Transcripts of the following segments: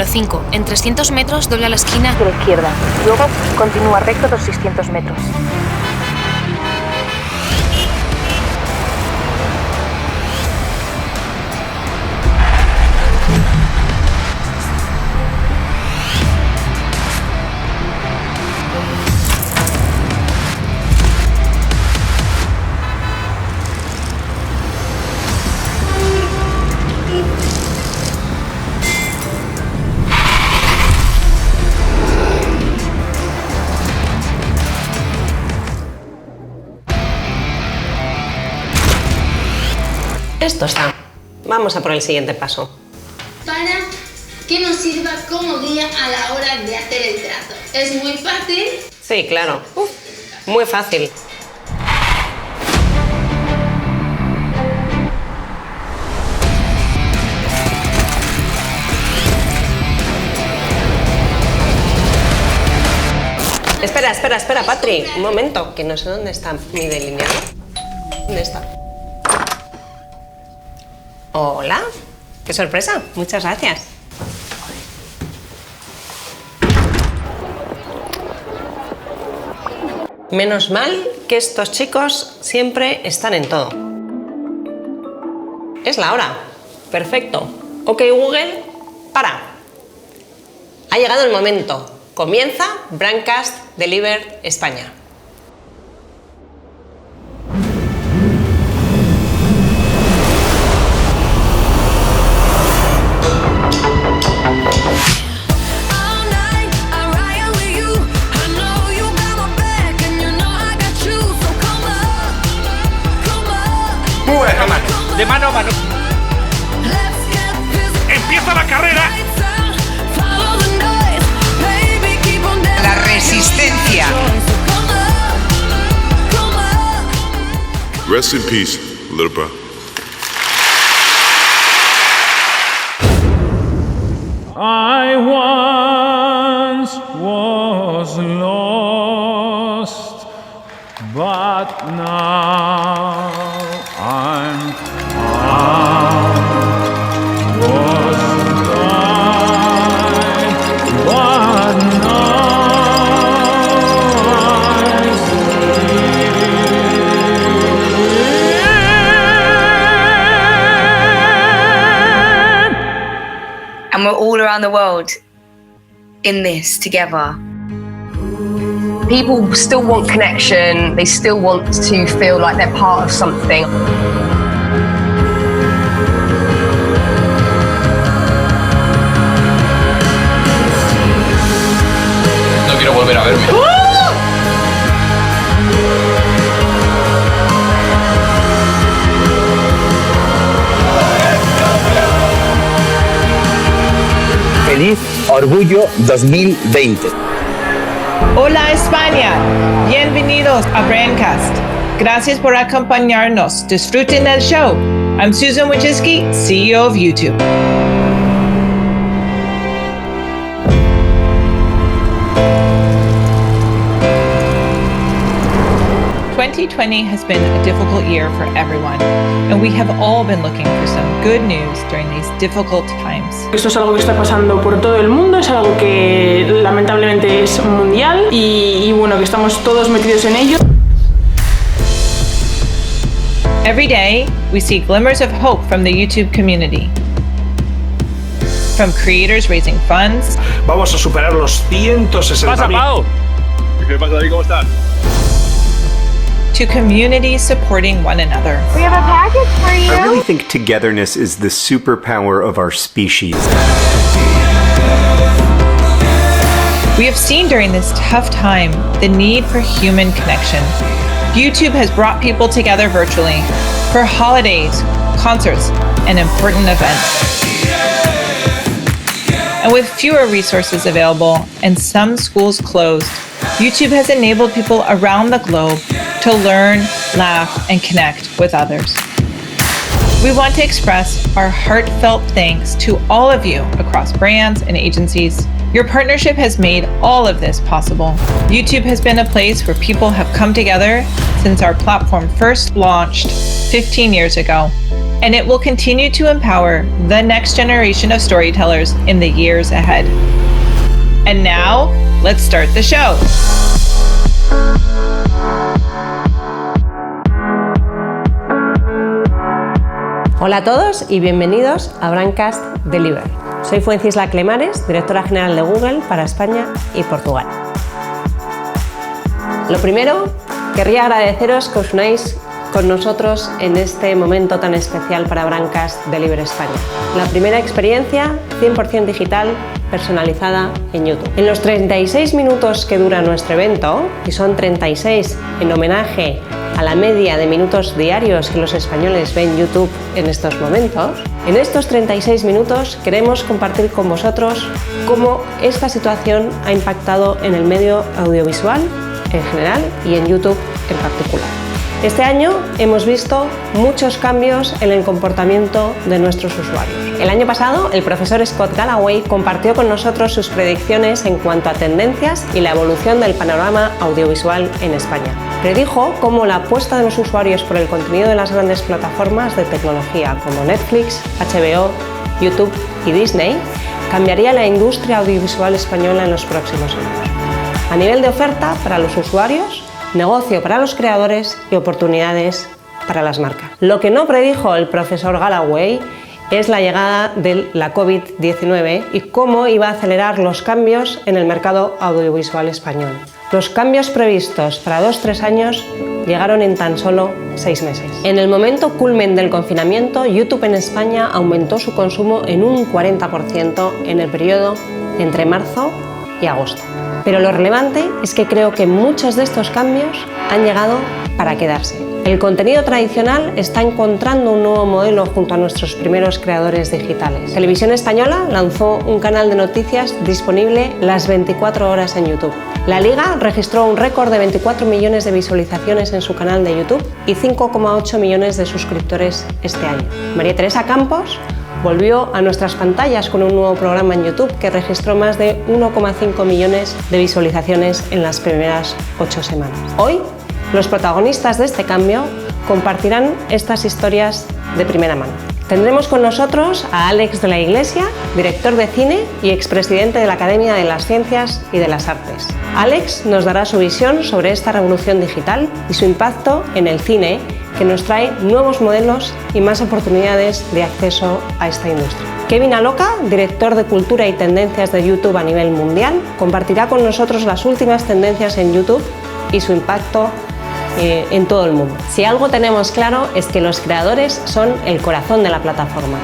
número 5. En 300 metros, dobla a la esquina a la izquierda. Luego continúa recto otros 600 metros. Esto está. Vamos a por el siguiente paso. Para que nos sirva como guía a la hora de hacer el trazo. ¿Es muy fácil? Sí, claro. Muy fácil. Espera, Patri. Un momento, que no sé dónde está mi delineador. ¿Dónde está? Hola. ¡Qué sorpresa! Muchas gracias. Menos mal que estos chicos siempre están en todo. Es la hora. Perfecto. Ok, Google, para. Ha llegado el momento. Comienza Brandcast Delivered España. De mano a mano. ¡Empieza la carrera! La resistencia. Rest in peace, little bro. I once was lost, but now I'm found. Was blind, but now I see. And we're all around the world in this together. People still want connection, they still want to feel like they're part of something. No quiero volver a verme. Feliz Orgullo 2020. Hola España, bienvenidos a Brandcast. Gracias por acompañarnos. Disfruten del show. I'm Susan Wojcicki, CEO of YouTube. "2020 has been a difficult year for everyone, and we have all been looking for some good news during these difficult times." Esto es algo que está pasando por todo el mundo, es algo que lamentablemente es mundial y bueno, que estamos todos metidos en ello. Every day, we see glimmers of hope from the YouTube community. From creators raising funds. Vamos a superar los 160.000. ¿Qué pasa, David? ¿Cómo estás? To communities supporting one another. We have a package for you. I really think togetherness is the superpower of our species. We have seen during this tough time the need for human connection. YouTube has brought people together virtually for holidays, concerts, and important events. And with fewer resources available and some schools closed, YouTube has enabled people around the globe to learn, laugh, and connect with others. We want to express our heartfelt thanks to all of you across brands and agencies. Your partnership has made all of this possible. YouTube has been a place where people have come together since our platform first launched 15 years ago. and it will continue to empower the next generation of storytellers in the years ahead. And now, let's start the show. Hola a todos y bienvenidos a Brandcast Deliver. Soy Fuencisla Clemares, directora general de Google para España y Portugal. Lo primero, querría agradeceros que os unáis con nosotros en este momento tan especial para Brandcast Deliver España. La primera experiencia 100% digital, personalizada en YouTube. En los 36 minutos que dura nuestro evento, y son 36 en homenaje a la media de minutos diarios que los españoles ven YouTube en estos momentos, en estos 36 minutos queremos compartir con vosotros cómo esta situación ha impactado en el medio audiovisual en general y en YouTube en particular. Este año hemos visto muchos cambios en el comportamiento de nuestros usuarios. El año pasado, el profesor Scott Galloway compartió con nosotros sus predicciones en cuanto a tendencias y la evolución del panorama audiovisual en España. Predijo cómo la apuesta de los usuarios por el contenido de las grandes plataformas de tecnología como Netflix, HBO, YouTube y Disney cambiaría la industria audiovisual española en los próximos años. A nivel de oferta para los usuarios, negocio para los creadores y oportunidades para las marcas. Lo que no predijo el profesor Galloway es la llegada de la COVID-19 y cómo iba a acelerar los cambios en el mercado audiovisual español. Los cambios previstos para 2-3 años llegaron en tan solo 6 meses. En el momento culmen del confinamiento, YouTube en España aumentó su consumo en un 40% en el periodo entre marzo y agosto. Pero lo relevante es que creo que muchos de estos cambios han llegado para quedarse. El contenido tradicional está encontrando un nuevo modelo junto a nuestros primeros creadores digitales. Televisión Española lanzó un canal de noticias disponible las 24 horas en YouTube. La Liga registró un récord de 24 millones de visualizaciones en su canal de YouTube y 5,8 millones de suscriptores este año. María Teresa Campos volvió a nuestras pantallas con un nuevo programa en YouTube que registró más de 1,5 millones de visualizaciones en las primeras 8 semanas. Hoy, los protagonistas de este cambio compartirán estas historias de primera mano. Tendremos con nosotros a Alex de la Iglesia, director de cine y expresidente de la Academia de las Ciencias y de las Artes. Alex nos dará su visión sobre esta revolución digital y su impacto en el cine, que nos trae nuevos modelos y más oportunidades de acceso a esta industria. Kevin Aloca, director de Cultura y Tendencias de YouTube a nivel mundial, compartirá con nosotros las últimas tendencias en YouTube y su impacto en todo el mundo. Si algo tenemos claro es que los creadores son el corazón de la plataforma.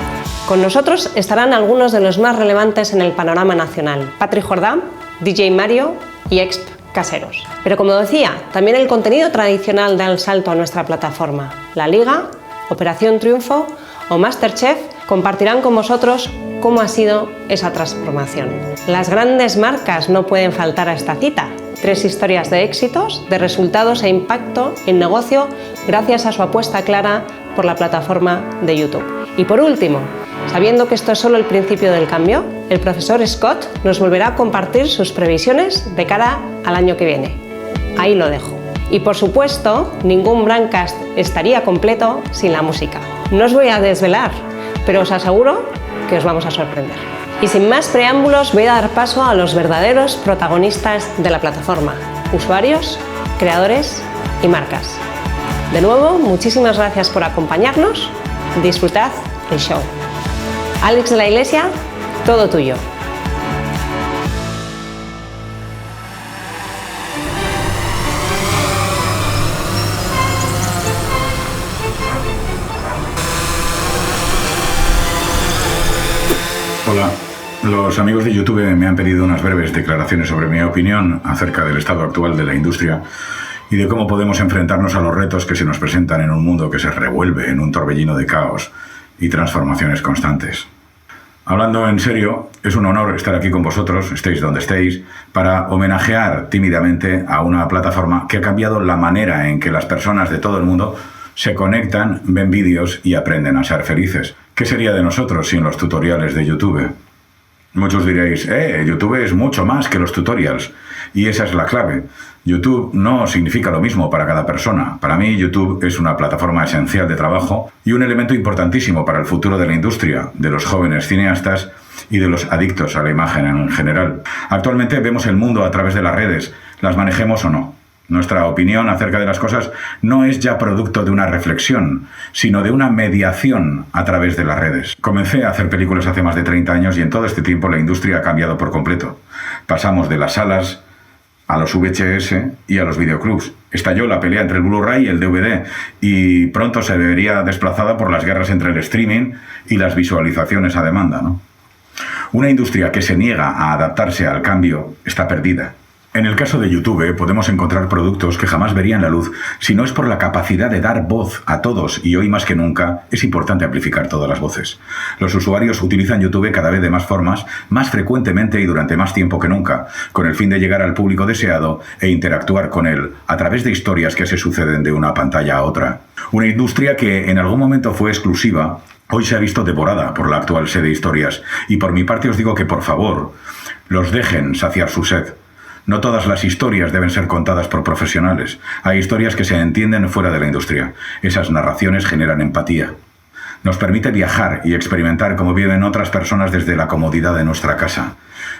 Con nosotros estarán algunos de los más relevantes en el panorama nacional: Patrick Jordán, DJ Mario y Exp Caseros. Pero como decía, también el contenido tradicional da el salto a nuestra plataforma. La Liga, Operación Triunfo o MasterChef compartirán con vosotros cómo ha sido esa transformación. Las grandes marcas no pueden faltar a esta cita. 3 historias de éxitos, de resultados e impacto en negocio gracias a su apuesta clara por la plataforma de YouTube. Y por último, sabiendo que esto es solo el principio del cambio, el profesor Scott nos volverá a compartir sus previsiones de cara al año que viene. Ahí lo dejo. Y por supuesto, ningún Brandcast estaría completo sin la música. No os voy a desvelar, pero os aseguro que os vamos a sorprender. Y sin más preámbulos, voy a dar paso a los verdaderos protagonistas de la plataforma: usuarios, creadores y marcas. De nuevo, muchísimas gracias por acompañarnos. Disfrutad el show. Alex de la Iglesia, todo tuyo. Hola. Los amigos de YouTube me han pedido unas breves declaraciones sobre mi opinión acerca del estado actual de la industria y de cómo podemos enfrentarnos a los retos que se nos presentan en un mundo que se revuelve en un torbellino de caos y transformaciones constantes. Hablando en serio, es un honor estar aquí con vosotros, estéis donde estéis, para homenajear tímidamente a una plataforma que ha cambiado la manera en que las personas de todo el mundo se conectan, ven vídeos y aprenden a ser felices. ¿Qué sería de nosotros sin los tutoriales de YouTube? Muchos diréis, YouTube es mucho más que los tutorials. Y esa es la clave. YouTube no significa lo mismo para cada persona. Para mí, YouTube es una plataforma esencial de trabajo y un elemento importantísimo para el futuro de la industria, de los jóvenes cineastas y de los adictos a la imagen en general. Actualmente vemos el mundo a través de las redes, las manejemos o no. Nuestra opinión acerca de las cosas no es ya producto de una reflexión, sino de una mediación a través de las redes. Comencé a hacer películas hace más de 30 años y en todo este tiempo la industria ha cambiado por completo. Pasamos de las salas a los VHS y a los videoclubs. Estalló la pelea entre el Blu-ray y el DVD y pronto se vería desplazada por las guerras entre el streaming y las visualizaciones a demanda, ¿no? Una industria que se niega a adaptarse al cambio está perdida. En el caso de YouTube podemos encontrar productos que jamás verían la luz si no es por la capacidad de dar voz a todos, y hoy más que nunca es importante amplificar todas las voces. Los usuarios utilizan YouTube cada vez de más formas, más frecuentemente y durante más tiempo que nunca, con el fin de llegar al público deseado e interactuar con él a través de historias que se suceden de una pantalla a otra. Una industria que en algún momento fue exclusiva, hoy se ha visto devorada por la actual sed de historias, y por mi parte os digo que por favor, los dejen saciar su sed. No todas las historias deben ser contadas por profesionales. Hay historias que se entienden fuera de la industria. Esas narraciones generan empatía. Nos permite viajar y experimentar cómo viven otras personas desde la comodidad de nuestra casa.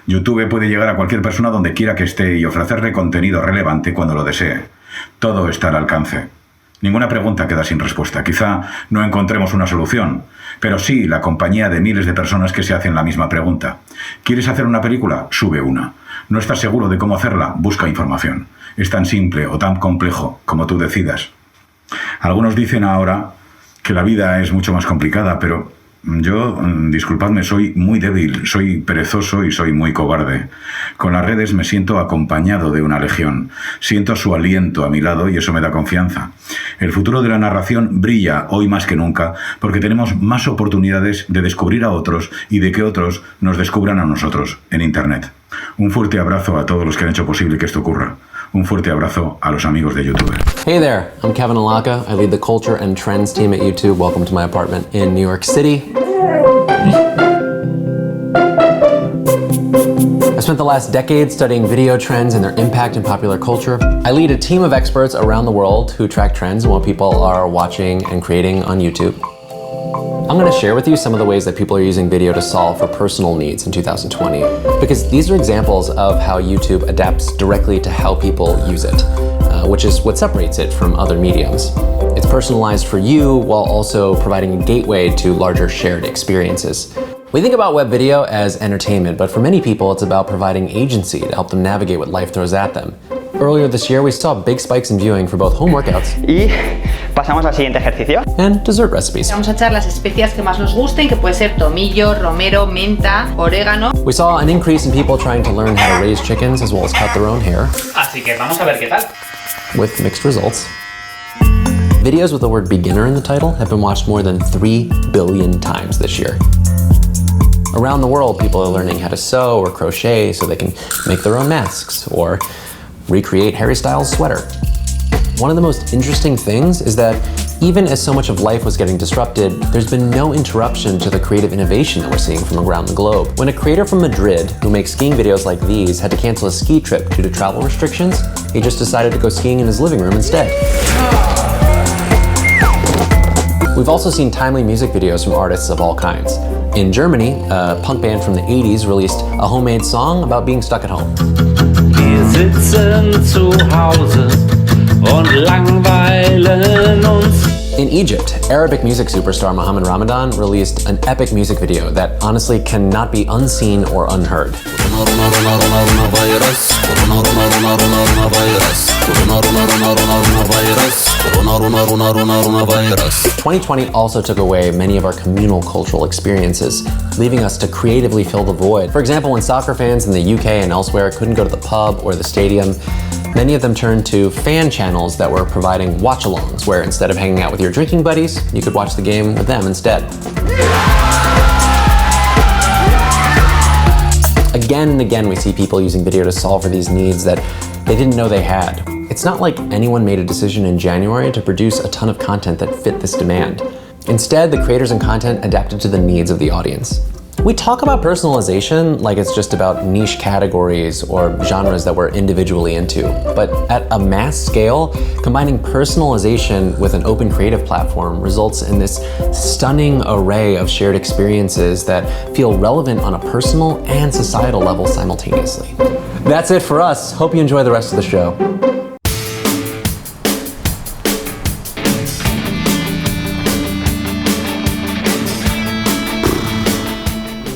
YouTube puede llegar a cualquier persona donde quiera que esté y ofrecerle contenido relevante cuando lo desee. Todo está al alcance. Ninguna pregunta queda sin respuesta. Quizá no encontremos una solución, pero sí la compañía de miles de personas que se hacen la misma pregunta. ¿Quieres hacer una película? Sube una. ¿No estás seguro de cómo hacerla? Busca información. Es tan simple o tan complejo como tú decidas. Algunos dicen ahora que la vida es mucho más complicada, pero yo, disculpadme, soy muy débil, soy perezoso y soy muy cobarde. Con las redes me siento acompañado de una legión. Siento su aliento a mi lado y eso me da confianza. El futuro de la narración brilla hoy más que nunca porque tenemos más oportunidades de descubrir a otros y de que otros nos descubran a nosotros en Internet. Un fuerte abrazo a todos los que han hecho posible que esto ocurra. Un fuerte abrazo a los amigos de YouTube. Hey there, I'm Kevin Alaka. I lead the culture and trends team at YouTube. Welcome to my apartment in New York City. I spent the last decade studying video trends and their impact in popular culture. I lead a team of experts around the world who track trends and what people are watching and creating on YouTube. I'm going to share with you some of the ways that people are using video to solve for personal needs in 2020, because these are examples of how YouTube adapts directly to how people use it, which is what separates it from other mediums. It's personalized for you while also providing a gateway to larger shared experiences. We think about web video as entertainment, but for many people it's about providing agency to help them navigate what life throws at them. Earlier this year, we saw big spikes in viewing for both home workouts y pasamos al siguiente ejercicio. And dessert recipes. Vamos a echar las especias que más nos gusten, que puede ser tomillo, romero, menta, orégano. We saw an increase in people trying to learn how to raise chickens as well as cut their own hair. Así que vamos a ver qué tal. With mixed results. Videos with the word beginner in the title have been watched more than 3 billion times this year. Around the world, people are learning how to sew or crochet so they can make their own masks or recreate Harry Styles' sweater. One of the most interesting things is that even as so much of life was getting disrupted, there's been no interruption to the creative innovation that we're seeing from around the globe. When a creator from Madrid who makes skiing videos like these had to cancel a ski trip due to travel restrictions, he just decided to go skiing in his living room instead. We've also seen timely music videos from artists of all kinds. In Germany, a punk band from the 80s released a homemade song about being stuck at home. Wir sitzen zu Hause und langweilen uns. In Egypt, Arabic music superstar Mohammed Ramadan released an epic music video that honestly cannot be unseen or unheard. 2020 also took away many of our communal cultural experiences, leaving us to creatively fill the void. For example, when soccer fans in the UK and elsewhere couldn't go to the pub or the stadium, many of them turned to fan channels that were providing watch-alongs, where instead of hanging out with your drinking buddies, you could watch the game with them instead. Again and again, we see people using video to solve for these needs that they didn't know they had. It's not like anyone made a decision in January to produce a ton of content that fit this demand. Instead, the creators and content adapted to the needs of the audience. We talk about personalization like it's just about niche categories or genres that we're individually into. But at a mass scale, combining personalization with an open creative platform results in this stunning array of shared experiences that feel relevant on a personal and societal level simultaneously. That's it for us. Hope you enjoy the rest of the show.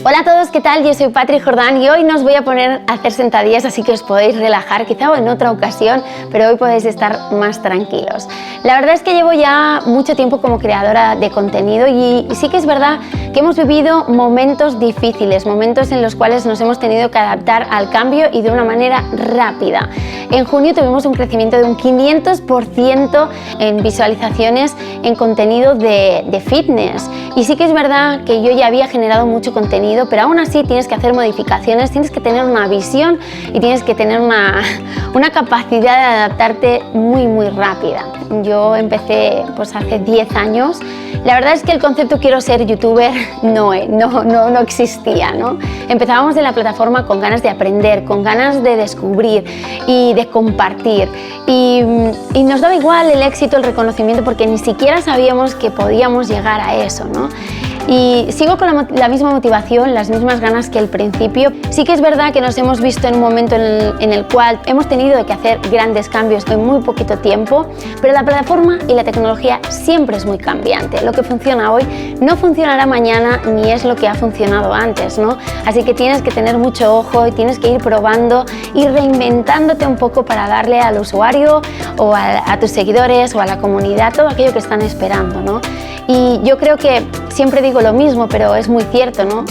Hola a todos, ¿qué tal? Yo soy Patri Jordán y hoy no os voy a poner a hacer sentadillas, así que os podéis relajar, quizá en otra ocasión, pero hoy podéis estar más tranquilos. La verdad es que llevo ya mucho tiempo como creadora de contenido y sí que es verdad que hemos vivido momentos difíciles, momentos en los cuales nos hemos tenido que adaptar al cambio y de una manera rápida. En junio tuvimos un crecimiento de un 500% en visualizaciones en contenido de fitness y sí que es verdad que yo ya había generado mucho contenido, pero aún así tienes que hacer modificaciones, tienes que tener una visión y tienes que tener una capacidad de adaptarte muy rápida. Yo empecé pues hace 10 años. La verdad es que el concepto quiero ser youtuber no existía, ¿no? Empezábamos en la plataforma con ganas de aprender, con ganas de descubrir y de compartir y nos daba igual el éxito, el reconocimiento, porque ni siquiera sabíamos que podíamos llegar a eso, ¿no? Y sigo con la misma motivación, las mismas ganas que al principio. Sí que es verdad que nos hemos visto en un momento en el cual hemos tenido que hacer grandes cambios en muy poquito tiempo, pero la plataforma y la tecnología siempre es muy cambiante. Lo que funciona hoy no funcionará mañana ni es lo que ha funcionado antes, ¿no? Así que tienes que tener mucho ojo y tienes que ir probando y reinventándote un poco para darle al usuario o a tus seguidores o a la comunidad todo aquello que están esperando, ¿no? Y yo creo que siempre digo lo mismo, pero es muy cierto, ¿no?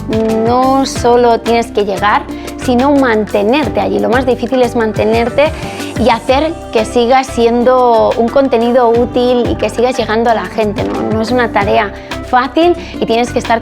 No solo tienes que llegar, sino mantenerte allí. Lo más difícil es mantenerte y hacer que sigas siendo un contenido útil y que sigas llegando a la gente, ¿no? No es una tarea fácil y tienes que estar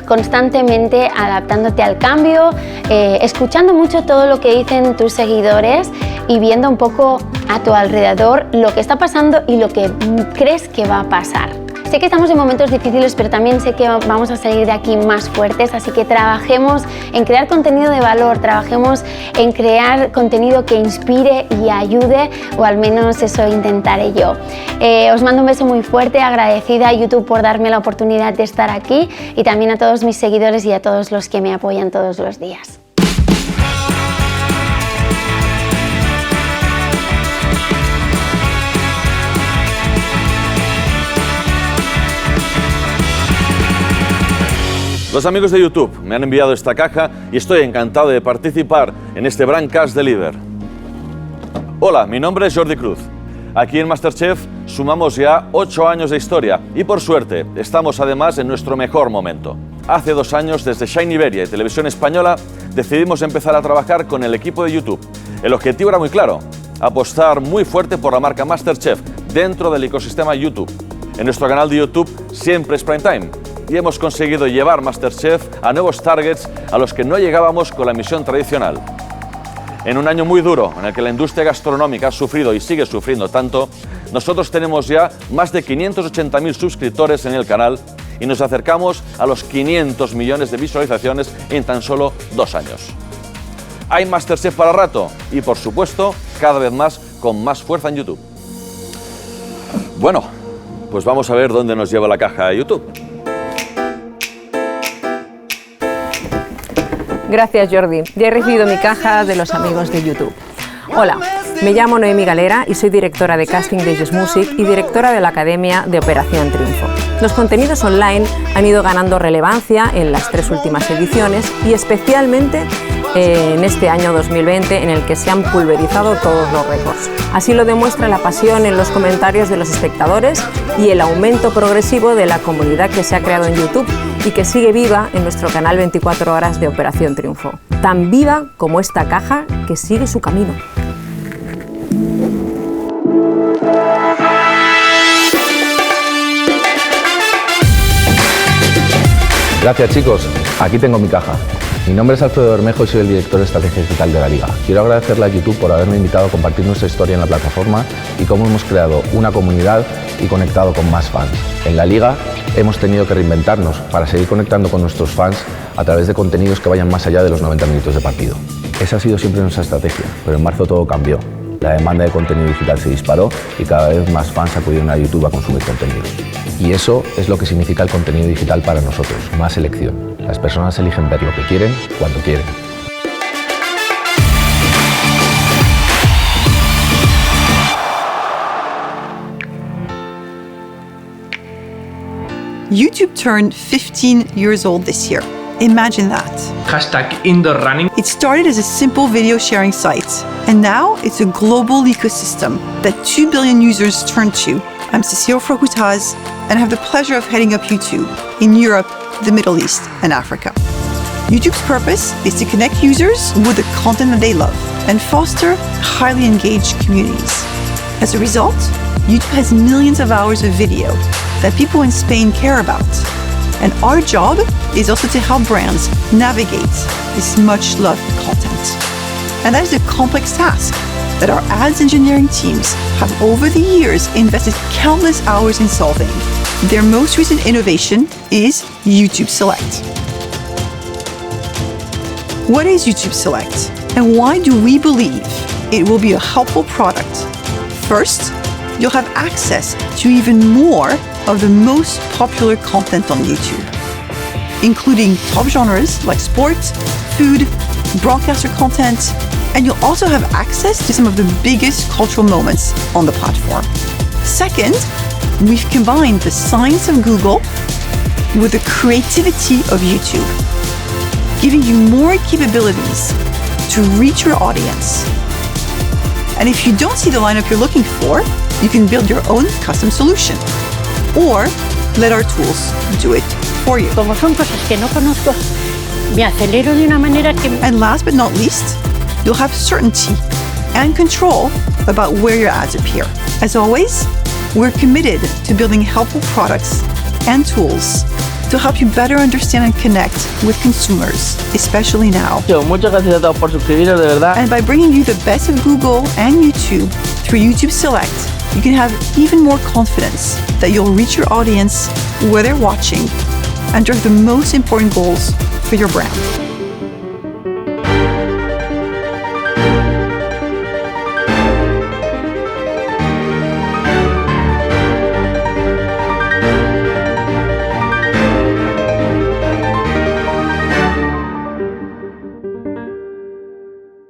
constantemente adaptándote al cambio, escuchando mucho todo lo que dicen tus seguidores y viendo un poco a tu alrededor lo que está pasando y lo que crees que va a pasar. Sé que estamos en momentos difíciles, pero también sé que vamos a salir de aquí más fuertes, así que trabajemos en crear contenido de valor, trabajemos en crear contenido que inspire y ayude, o al menos eso intentaré yo. Os mando un beso muy fuerte, agradecida a YouTube por darme la oportunidad de estar aquí y también a todos mis seguidores y a todos los que me apoyan todos los días. Los amigos de YouTube me han enviado esta caja y estoy encantado de participar en este Brandcast Deliver. Hola, mi nombre es Jordi Cruz. Aquí en MasterChef sumamos ya 8 años de historia y por suerte estamos además en nuestro mejor momento. Hace 2 años, desde Shine Iberia y Televisión Española, decidimos empezar a trabajar con el equipo de YouTube. El objetivo era muy claro: apostar muy fuerte por la marca MasterChef dentro del ecosistema YouTube. En nuestro canal de YouTube siempre es prime time y hemos conseguido llevar MasterChef a nuevos targets a los que no llegábamos con la emisión tradicional. En un año muy duro, en el que la industria gastronómica ha sufrido y sigue sufriendo tanto, nosotros tenemos ya más de 580.000 suscriptores en el canal y nos acercamos a los 500 millones de visualizaciones en tan solo 2 años. Hay MasterChef para rato y, por supuesto, cada vez más con más fuerza en YouTube. Bueno, pues vamos a ver dónde nos lleva la caja de YouTube. Gracias, Jordi. Ya he recibido mi caja de los amigos de YouTube. Hola, me llamo Noemi Galera y soy directora de casting de Just Music y directora de la Academia de Operación Triunfo. Los contenidos online han ido ganando relevancia en las 3 últimas ediciones y especialmente en este año 2020, en el que se han pulverizado todos los récords. Así lo demuestra la pasión en los comentarios de los espectadores y el aumento progresivo de la comunidad que se ha creado en YouTube y que sigue viva en nuestro canal 24 horas de Operación Triunfo. Tan viva como esta caja que sigue su camino. Gracias, chicos. Aquí tengo mi caja. Mi nombre es Alfredo Bermejo y soy el director de Estrategia Digital de la Liga. Quiero agradecerle a YouTube por haberme invitado a compartir nuestra historia en la plataforma y cómo hemos creado una comunidad y conectado con más fans. En la Liga hemos tenido que reinventarnos para seguir conectando con nuestros fans a través de contenidos que vayan más allá de los 90 minutos de partido. Esa ha sido siempre nuestra estrategia, pero en marzo todo cambió. La demanda de contenido digital se disparó y cada vez más fans acudieron a YouTube a consumir contenidos. Y eso es lo que significa el contenido digital para nosotros, más elección. Las personas eligen ver lo que quieren, cuando quieren. YouTube turned 15 years old this year. Imagine that. #IndoorRunning. It started as a simple video sharing site, and now it's a global ecosystem that 2 billion users turn to. I'm Cecile Frocutaz, and I have the pleasure of heading up YouTube in Europe, the Middle East, and Africa. YouTube's purpose is to connect users with the content that they love and foster highly engaged communities. As a result, YouTube has millions of hours of video that people in Spain care about. And our job is also to help brands navigate this much-loved content. And that is a complex task that our ads engineering teams have over the years invested countless hours in solving. Their most recent innovation is YouTube Select. What is YouTube Select? And why do we believe it will be a helpful product? First, you'll have access to even more of the most popular content on YouTube, including top genres like sports, food, broadcaster content, and you'll also have access to some of the biggest cultural moments on the platform. Second, we've combined the science of Google with the creativity of YouTube, giving you more capabilities to reach your audience. And if you don't see the lineup you're looking for, you can build your own custom solution, or let our tools do it for you. Como son cosas que no conozco, me acelero de una manera que... And last but not least, you'll have certainty and control about where your ads appear. As always, we're committed to building helpful products and tools to help you better understand and connect with consumers, especially now. Muchas gracias a todos por suscribiros, de verdad. And by bringing you the best of Google and YouTube through YouTube Select, you can have even more confidence that you'll reach your audience where they're watching and drive the most important goals for your brand.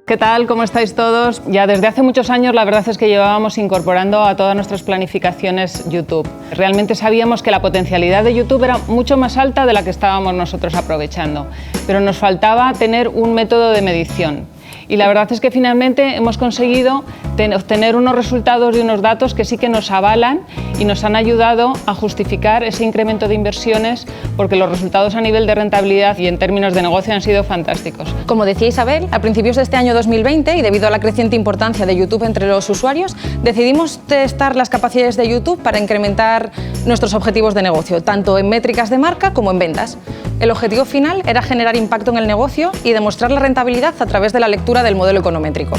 ¿Qué tal? ¿Cómo estáis todos? Ya desde hace muchos años la verdad es que llevábamos incorporando a todas nuestras planificaciones YouTube. Realmente sabíamos que la potencialidad de YouTube era mucho más alta de la que estábamos nosotros aprovechando, pero nos faltaba tener un método de medición. Y la verdad es que finalmente hemos conseguido obtener unos resultados y unos datos que sí que nos avalan y nos han ayudado a justificar ese incremento de inversiones, porque los resultados a nivel de rentabilidad y en términos de negocio han sido fantásticos. Como decía Isabel, a principios de este año 2020 y debido a la creciente importancia de YouTube entre los usuarios, decidimos testar las capacidades de YouTube para incrementar nuestros objetivos de negocio, tanto en métricas de marca como en ventas. El objetivo final era generar impacto en el negocio y demostrar la rentabilidad a través de la lectura del modelo econométrico.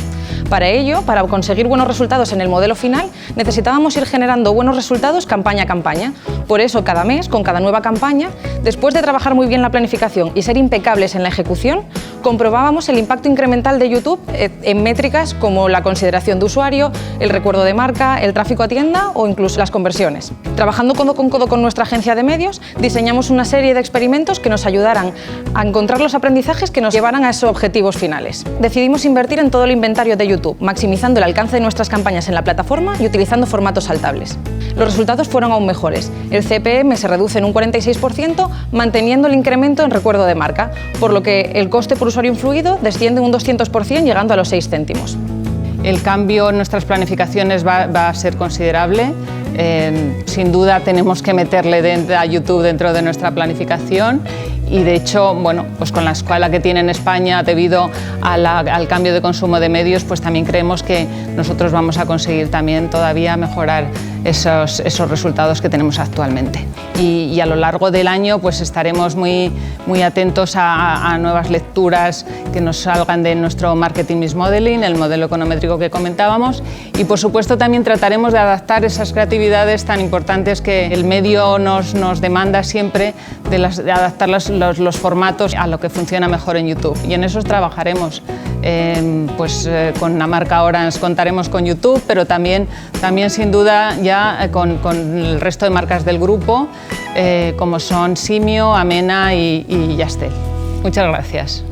Para ello, para conseguir buenos resultados en el modelo final, necesitábamos ir generando buenos resultados campaña a campaña. Por eso, cada mes, con cada nueva campaña, después de trabajar muy bien la planificación y ser impecables en la ejecución, comprobábamos el impacto incremental de YouTube en métricas como la consideración de usuario, el recuerdo de marca, el tráfico a tienda o incluso las conversiones. Trabajando codo con nuestra agencia de medios, diseñamos una serie de experimentos que nos ayudaran a encontrar los aprendizajes que nos llevaran a esos objetivos finales. Decidimos invertir en todo el inventario de YouTube, maximizando el alcance de nuestras campañas en la plataforma y utilizando formatos saltables. Los resultados fueron aún mejores. El CPM se reduce en un 46%, manteniendo el incremento en recuerdo de marca, por lo que el coste por usuario influido desciende un 200%, llegando a los 6 céntimos. El cambio en nuestras planificaciones va a ser considerable. Sin duda tenemos que meterle a YouTube dentro de nuestra planificación y de hecho, bueno, pues con la escala que tiene en España debido al cambio de consumo de medios, pues también creemos que nosotros vamos a conseguir también todavía mejorar esos resultados que tenemos actualmente. Y a lo largo del año pues estaremos muy atentos a nuevas lecturas que nos salgan de nuestro Marketing Mix Modeling, el modelo econométrico que comentábamos, y por supuesto también trataremos de adaptar esas creatividades tan importantes que el medio nos demanda siempre, de adaptar los formatos a lo que funciona mejor en YouTube. Y en eso trabajaremos. Con la marca Orange contaremos con YouTube, pero también sin duda ya con el resto de marcas del grupo, como son Simio, Amena y Yastel. Muchas gracias.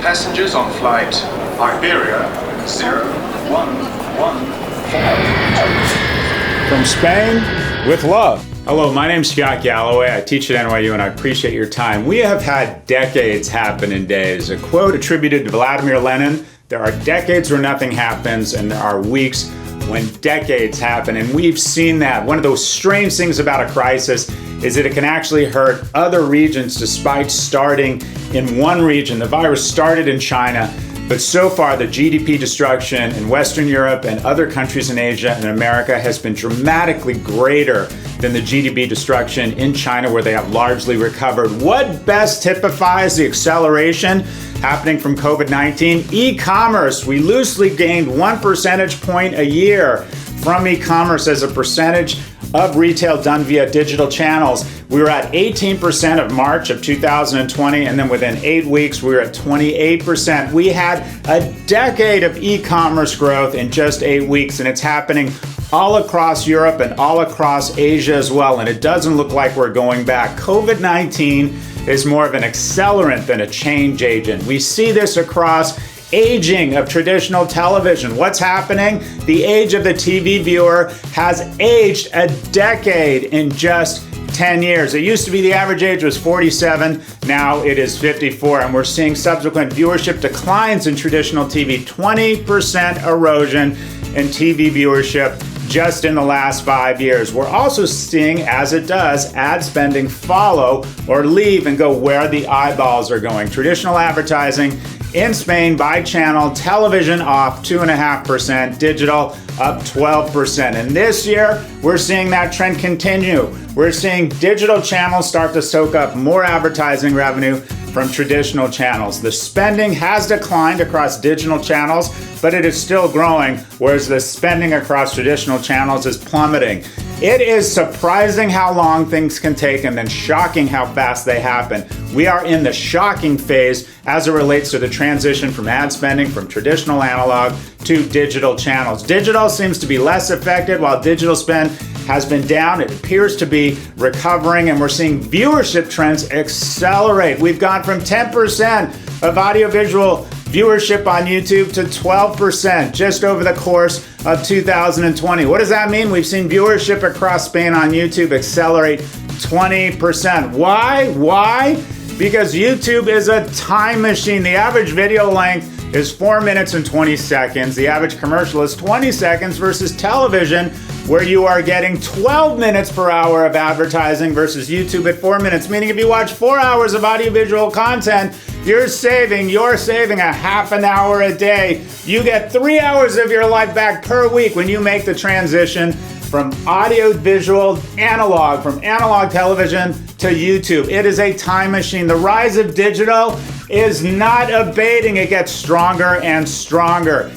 Passengers on flight Iberia 0114. From Spain with love. Hello, my name's Scott Galloway. I teach at NYU and I appreciate your time. We have had decades happen in days. A quote attributed to Vladimir Lenin: there are decades where nothing happens and there are weeks when decades happen. And we've seen that. One of those strange things about a crisis is that it can actually hurt other regions despite starting in one region. The virus started in China, but so far the GDP destruction in Western Europe and other countries in Asia and America has been dramatically greater than the GDP destruction in China, where they have largely recovered. What best typifies the acceleration happening from COVID-19? E-commerce. We loosely gained 1 percentage point a year from e-commerce as a percentage of retail done via digital channels. We were at 18% of March of 2020, and then within 8 weeks, we were at 28%. We had a decade of e-commerce growth in just 8 weeks, and it's happening all across Europe and all across Asia as well, and it doesn't look like we're going back. COVID-19 is more of an accelerant than a change agent. We see this across aging of traditional television. What's happening? The age of the TV viewer has aged a decade in just 10 years. It used to be the average age was 47, now it is 54, and we're seeing subsequent viewership declines in traditional TV, 20% erosion in TV viewership just in the last 5 years. We're also seeing, as it does, ad spending follow or leave and go where the eyeballs are going. Traditional advertising in Spain by channel, television off 2.5%, digital up 12%. And this year, we're seeing that trend continue. We're seeing digital channels start to soak up more advertising revenue from traditional channels. The spending has declined across digital channels, but it is still growing, whereas the spending across traditional channels is plummeting. It is surprising how long things can take and then shocking how fast they happen. We are in the shocking phase as it relates to the transition from ad spending from traditional analog to digital channels. Digital seems to be less affected while digital spend has been down. It appears to be recovering, and we're seeing viewership trends accelerate. We've gone from 10% of audiovisual viewership on YouTube to 12% just over the course of 2020. What does that mean? We've seen viewership across Spain on YouTube accelerate 20%. Why? Because YouTube is a time machine. The average video length is 4 minutes and 20 seconds. The average commercial is 20 seconds versus television, where you are getting 12 minutes per hour of advertising versus YouTube at 4 minutes. Meaning if you watch 4 hours of audiovisual content, you're saving a half an hour a day. You get 3 hours of your life back per week when you make the transition from audio-visual analog, from analog television to YouTube. It is a time machine. The rise of digital is not abating. It gets stronger and stronger.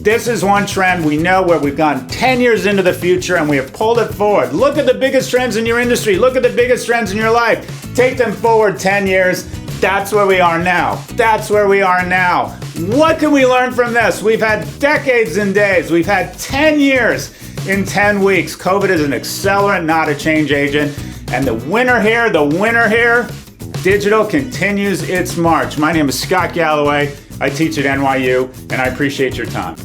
This is one trend we know where we've gone 10 years into the future and we have pulled it forward. Look at the biggest trends in your industry. Look at the biggest trends in your life. Take them forward 10 years. That's where we are now. That's where we are now. What can we learn from this? We've had decades in days. We've had 10 years in 10 weeks. COVID is an accelerant, not a change agent. And the winner here, digital continues its march. My name is Scott Galloway. I teach at NYU, and I appreciate your time.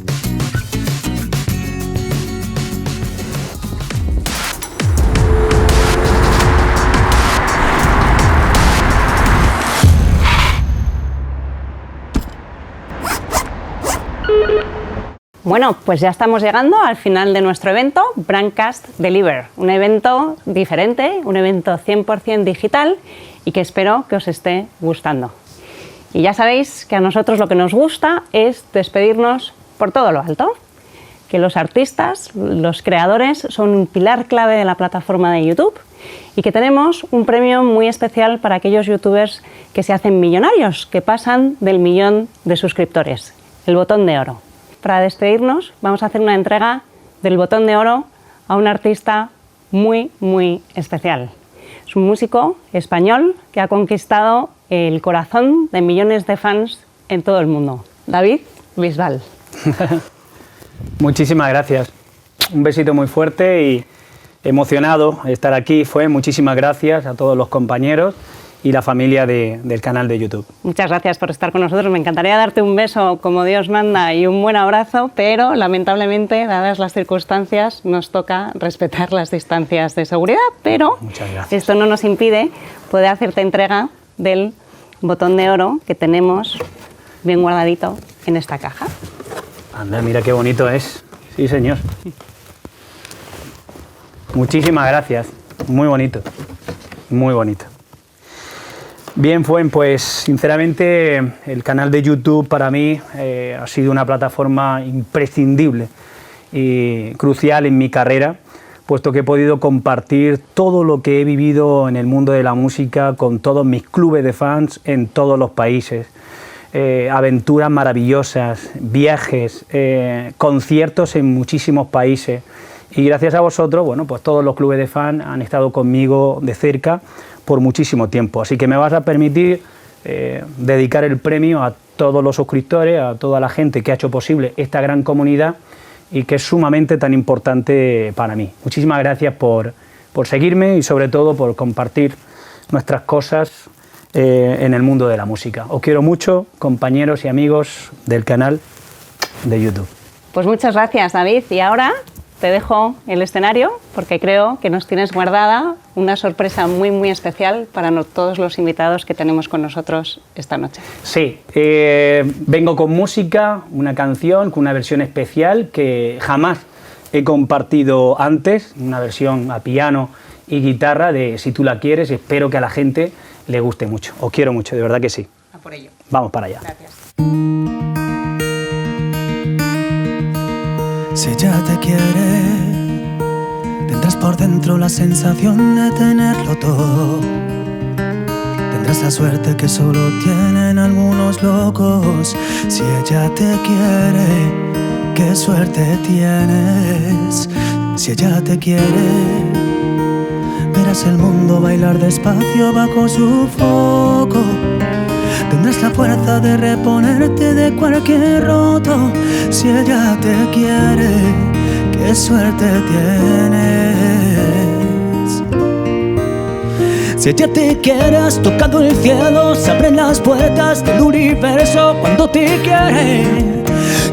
Bueno, pues ya estamos llegando al final de nuestro evento, Brandcast Deliver, un evento diferente, un evento 100% digital y que espero que os esté gustando. Y ya sabéis que a nosotros lo que nos gusta es despedirnos por todo lo alto. que los artistas, los creadores, son un pilar clave de la plataforma de YouTube y que tenemos un premio muy especial para aquellos youtubers que se hacen millonarios, que pasan del 1.000.000 de suscriptores, el Botón de Oro. Para despedirnos vamos a hacer una entrega del Botón de Oro a un artista muy, muy especial. Es un músico español que ha conquistado el corazón de millones de fans en todo el mundo. David Bisbal. Muchísimas gracias. Un besito muy fuerte y emocionado de estar aquí. Muchísimas gracias a todos los compañeros y la familia del canal de YouTube. Muchas gracias por estar con nosotros. Me encantaría darte un beso como Dios manda y un buen abrazo, pero lamentablemente, dadas las circunstancias, nos toca respetar las distancias de seguridad, pero esto no nos impide poder hacerte entrega del Botón de Oro que tenemos bien guardadito en esta caja. Anda, mira qué bonito es. Sí, señor. Muchísimas gracias. Muy bonito. Muy bonito. Bien, pues sinceramente el canal de YouTube para mí ha sido una plataforma imprescindible y crucial en mi carrera, puesto que he podido compartir todo lo que he vivido en el mundo de la música con todos mis clubes de fans en todos los países. Aventuras maravillosas, viajes, conciertos en muchísimos países. Y gracias a vosotros, bueno, pues todos los clubes de fans han estado conmigo de cerca por muchísimo tiempo. Así que me vas a permitir dedicar el premio a todos los suscriptores, a toda la gente que ha hecho posible esta gran comunidad y que es sumamente tan importante para mí. Muchísimas gracias por seguirme y sobre todo por compartir nuestras cosas en el mundo de la música. Os quiero mucho, compañeros y amigos del canal de YouTube. Pues muchas gracias, David. Y ahora te dejo el escenario porque creo que nos tienes guardada una sorpresa muy, muy especial para todos los invitados que tenemos con nosotros esta noche. Sí, vengo con música, una canción con una versión especial que jamás he compartido antes, una versión a piano y guitarra de Si tú la quieres. Espero que a la gente le guste mucho. Os quiero mucho, de verdad que sí. A por ello. Vamos para allá. Gracias. Si ella te quiere, tendrás por dentro la sensación de tenerlo todo. Tendrás la suerte que solo tienen algunos locos. Si ella te quiere, qué suerte tienes. Si ella te quiere, verás el mundo bailar despacio bajo su foco. Tendrás la fuerza de reponerte de cualquier roto. Si ella te quiere, qué suerte tienes. Si ella te quiere, has tocado el cielo, se abren las puertas del universo cuando te quiere.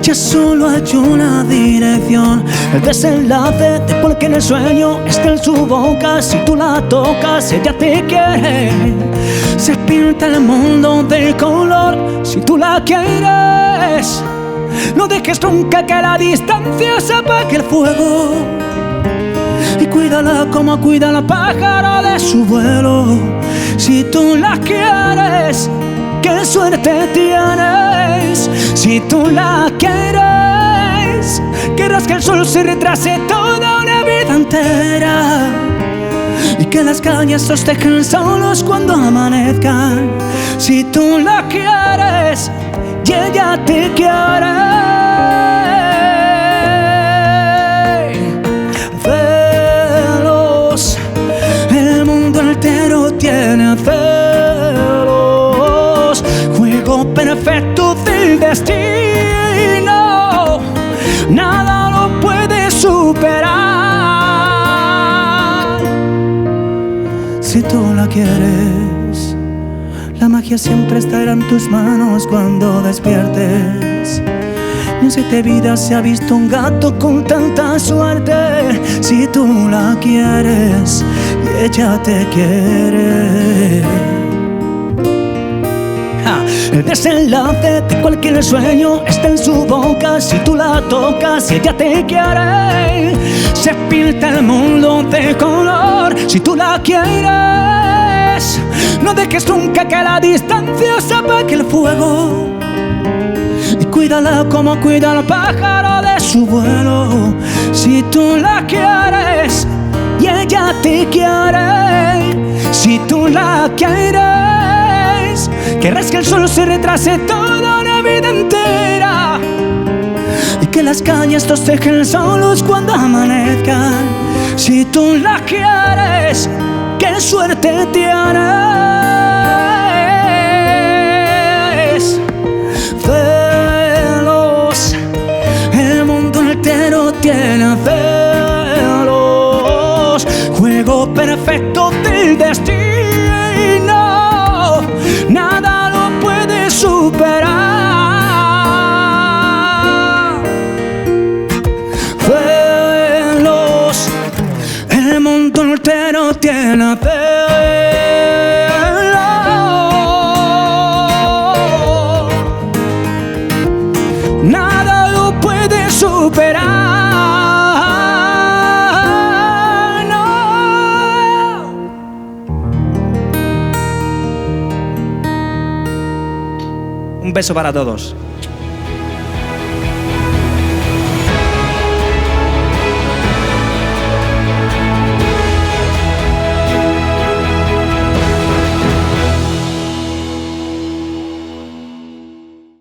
Ya solo hay una dirección, el desenlace de cualquier sueño está en su boca. Si tú la tocas, ella te quiere. Se pinta el mundo de color si tú la quieres. No dejes nunca que la distancia se apague el fuego. Y cuídala como cuida la pájaro de su vuelo. Si tú la quieres, qué suerte tienes. Si tú la quieres, querrás que el sol se retrase toda una vida entera y que las calles os dejen solos cuando amanezcan. Si tú la quieres y ella te quiere. Celos, el mundo entero tiene celos. Juego perfecto del destino, nada lo puede superar. Si tú la quieres, la magia siempre estará en tus manos cuando despiertes. Ni en 7 vidas se ha visto un gato con tanta suerte. Si tú la quieres y ella te quiere. El desenlace de cualquier sueño está en su boca. Si tú la tocas y ella te quiere, se pinta el mundo de color. Si tú la quieres, no dejes nunca que la distancia se apague el fuego. Y Cuídala como cuida el pájaro de su vuelo. Si tú la quieres y ella te quiere, si tú la quieres, querrás que el sol se retrase toda una vida entera y que las cañas los dejen solos cuando amanezcan. Si tú la quieres, qué suerte tienes. Celos, el mundo entero tiene celos. Juego perfecto del destino, nada lo puede superar. Celos, el mundo entero tiene celos. Nada lo puede superar. No. Un beso para todos.